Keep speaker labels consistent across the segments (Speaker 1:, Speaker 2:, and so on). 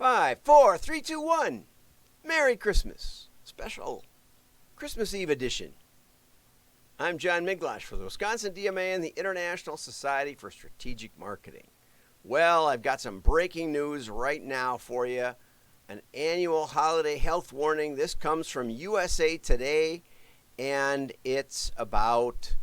Speaker 1: 5, 4, 3, 2, 1. Merry Christmas. Special Christmas Eve edition. I'm John Miglash for the Wisconsin DMA and the International Society for Strategic Marketing. Well, I've got some breaking news right now for you. An annual holiday health warning. This comes from USA Today, and it's about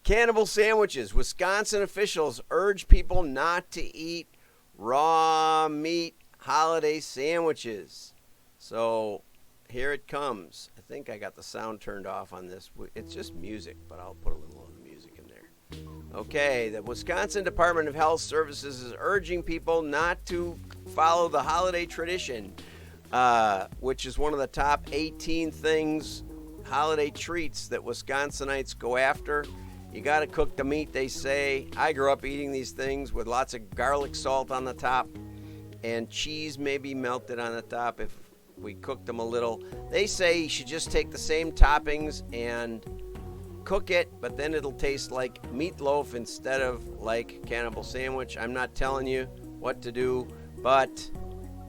Speaker 1: cannibal sandwiches. Wisconsin officials urge people not to eat raw meat holiday sandwiches. So here it comes. I think I got the sound turned off on this. It's just music, but I'll put a little of the music in there. Okay, the Wisconsin Department of Health Services is urging people not to follow the holiday tradition, which is one of the top 18 things, holiday treats that Wisconsinites go after. You got to cook the meat, they say. I grew up eating these things with lots of garlic salt on the top and cheese maybe melted on the top if we cooked them a little. They say you should just take the same toppings and cook it, but then it'll taste like meatloaf instead of like cannibal sandwich. I'm not telling you what to do, but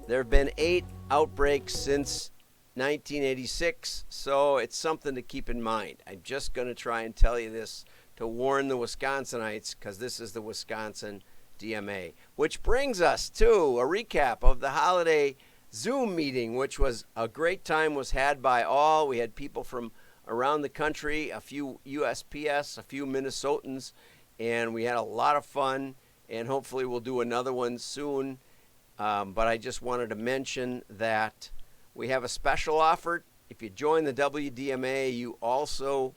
Speaker 1: there have been 8 outbreaks since 1986, so it's something to keep in mind. I'm just going to try and tell you this to warn the Wisconsinites, because this is the Wisconsin DMA. Which brings us to a recap of the holiday Zoom meeting, which was a great time, was had by all. We had people from around the country, a few USPS, a few Minnesotans, and we had a lot of fun, and hopefully we'll do another one soon. But I just wanted to mention that we have a special offer. If you join the WDMA, you also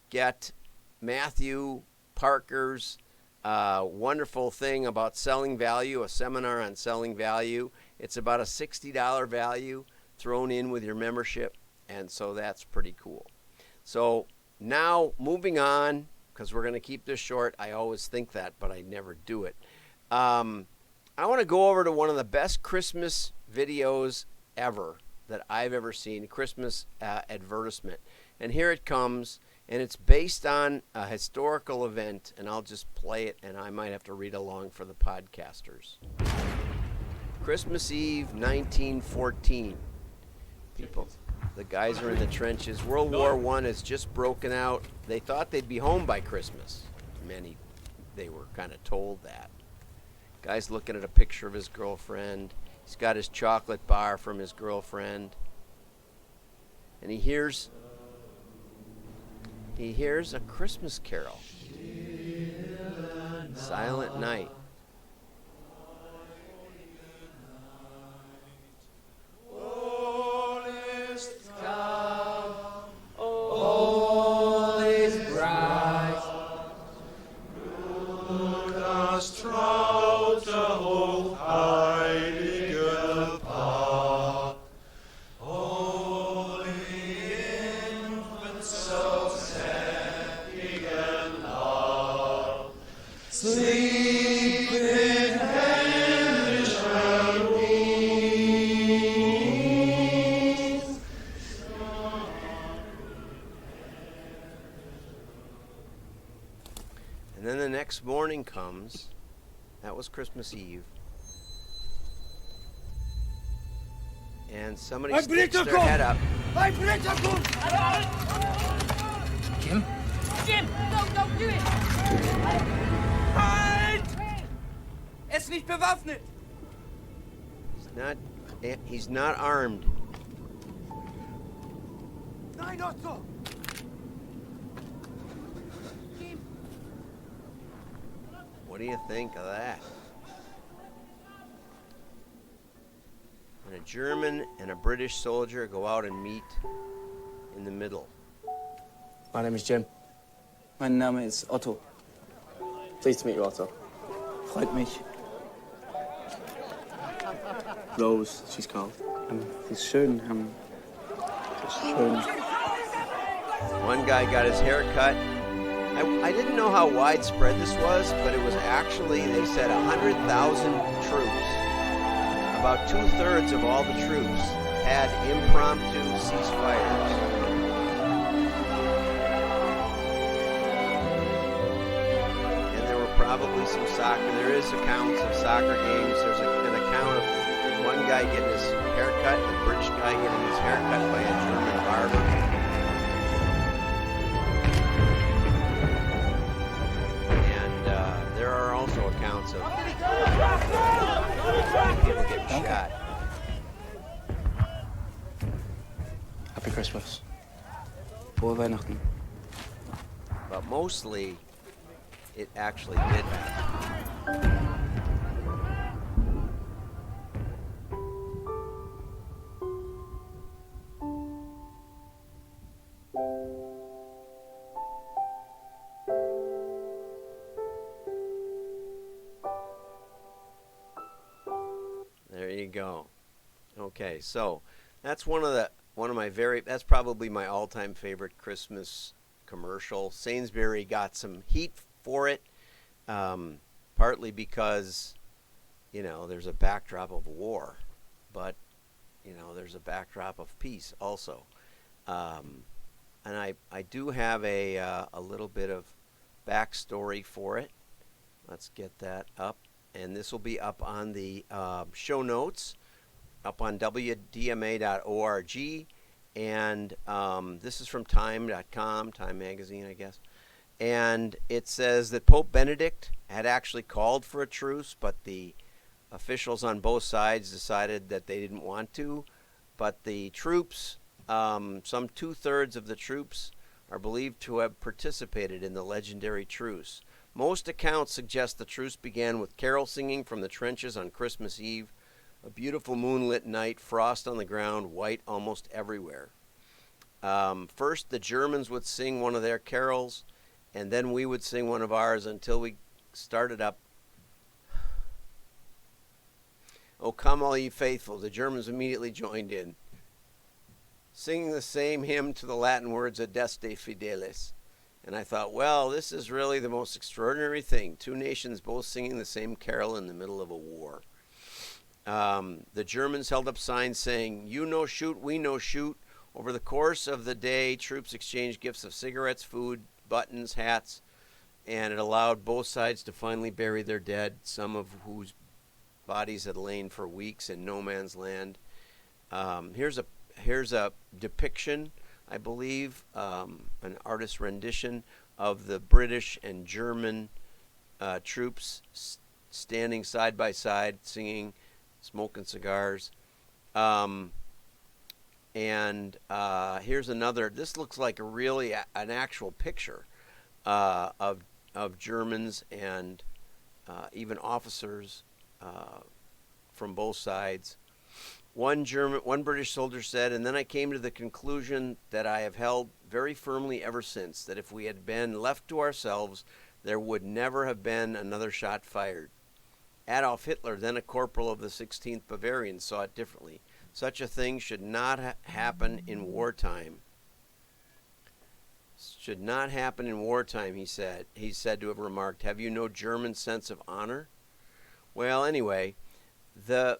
Speaker 1: get Matthew Parker's wonderful thing about selling value, a seminar on selling value. It's about a $60 value thrown in with your membership, and so that's pretty cool. So now moving on, because we're going to keep this short. I always think that, but I never do it. I want to go over to one of the best Christmas videos ever that I've ever seen, Christmas advertisement. And here it comes. And it's based on a historical event, and I'll just play it, and I might have to read along for the podcasters. Christmas Eve, 1914. People, the guys are in the trenches. World War I has just broken out. They thought they'd be home by Christmas. They were kind of told that. Guy's looking at a picture of his girlfriend. He's got his chocolate bar from his girlfriend. And he hears a Christmas carol. Silent Night.
Speaker 2: All is calm, all is bright. Das traute hochheilige Paar. Holy infant, so happy and love. Sleep in hellish peace.
Speaker 1: And then the next morning comes. That was Christmas Eve. And somebody sticks their head up.
Speaker 3: Jim?
Speaker 4: Jim, don't do it!
Speaker 3: Halt! Er ist nicht bewaffnet!
Speaker 1: He's not armed.
Speaker 3: Nein, Otto!
Speaker 1: What do you think of that? When a German and a British soldier go out and meet in the middle.
Speaker 5: My name is Jim. Mein Name ist Otto. Pleased to meet you, Otto. Freut mich. Rose, she's called. She's schön. She's schön.
Speaker 1: One guy got his hair cut. I didn't know how widespread this was, but it was actually, they said, 100,000 troops. About 2/3 of all the troops had impromptu ceasefires. And there were probably some soccer. There is accounts of soccer games. There's an account of one guy getting his haircut, a British guy getting his haircut by a German barber. And there are also accounts of people getting shot.
Speaker 5: Happy Christmas. Frohe Weihnachten.
Speaker 1: But mostly, it actually did happen. There you go. Okay, so that's that's probably my all-time favorite Christmas commercial. Sainsbury got some heat for it, partly because, there's a backdrop of war, but, there's a backdrop of peace also. And I do have a little bit of backstory for it. Let's get that up. And this will be up on the show notes, up on wdma.org. And this is from time.com, Time Magazine, I guess. And it says that Pope Benedict had actually called for a truce, but the officials on both sides decided that they didn't want to. But the troops, some 2/3 of the troops, are believed to have participated in the legendary truce. Most accounts suggest the truce began with carol singing from the trenches on Christmas Eve. A beautiful moonlit night, frost on the ground, white almost everywhere. First, the Germans would sing one of their carols, and then we would sing one of ours until we started up. "O come all ye faithful," the Germans immediately joined in, singing the same hymn to the Latin words Adeste Fideles. And I thought, well, this is really the most extraordinary thing. Two nations both singing the same carol in the middle of a war. The Germans held up signs saying, "You no shoot, we no shoot." Over the course of the day, troops exchanged gifts of cigarettes, food, buttons, hats, and it allowed both sides to finally bury their dead, some of whose bodies had lain for weeks in no man's land. Here's a depiction, I believe, an artist's rendition of the British and German troops standing side by side, singing, smoking cigars. And here's another. This looks like an actual picture of Germans and even officers from both sides. One British soldier said, "And then I came to the conclusion that I have held very firmly ever since, that if we had been left to ourselves, there would never have been another shot fired." Adolf Hitler, then a corporal of the 16th Bavarians, saw it differently. "Such a thing should not happen in wartime." Should not happen in wartime, he said. He's said to have remarked, "Have you no German sense of honor?" Well, anyway, the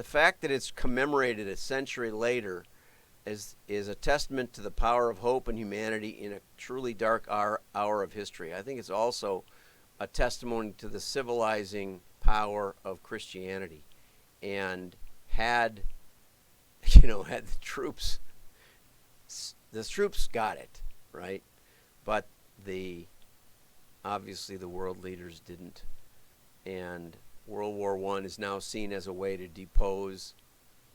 Speaker 1: fact that it's commemorated a century later is a testament to the power of hope and humanity in a truly dark hour of history. I think it's also a testimony to the civilizing power of Christianity. And had the troops got it, right? But obviously the world leaders didn't. And World War I is now seen as a way to depose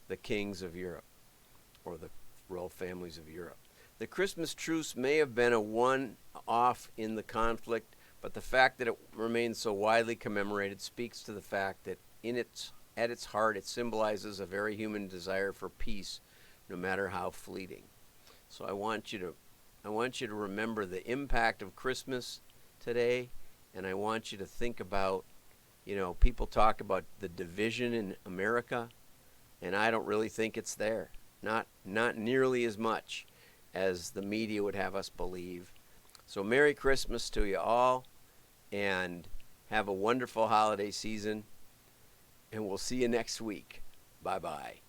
Speaker 1: the kings of Europe, or the royal families of Europe. The Christmas truce may have been a one-off in the conflict, but the fact that it remains so widely commemorated speaks to the fact that at its heart it symbolizes a very human desire for peace, no matter how fleeting. So I want you to remember the impact of Christmas today, and I want you to think about, people talk about the division in America, and I don't really think it's there. Not nearly as much as the media would have us believe. So Merry Christmas to you all, and have a wonderful holiday season, and we'll see you next week. Bye-bye.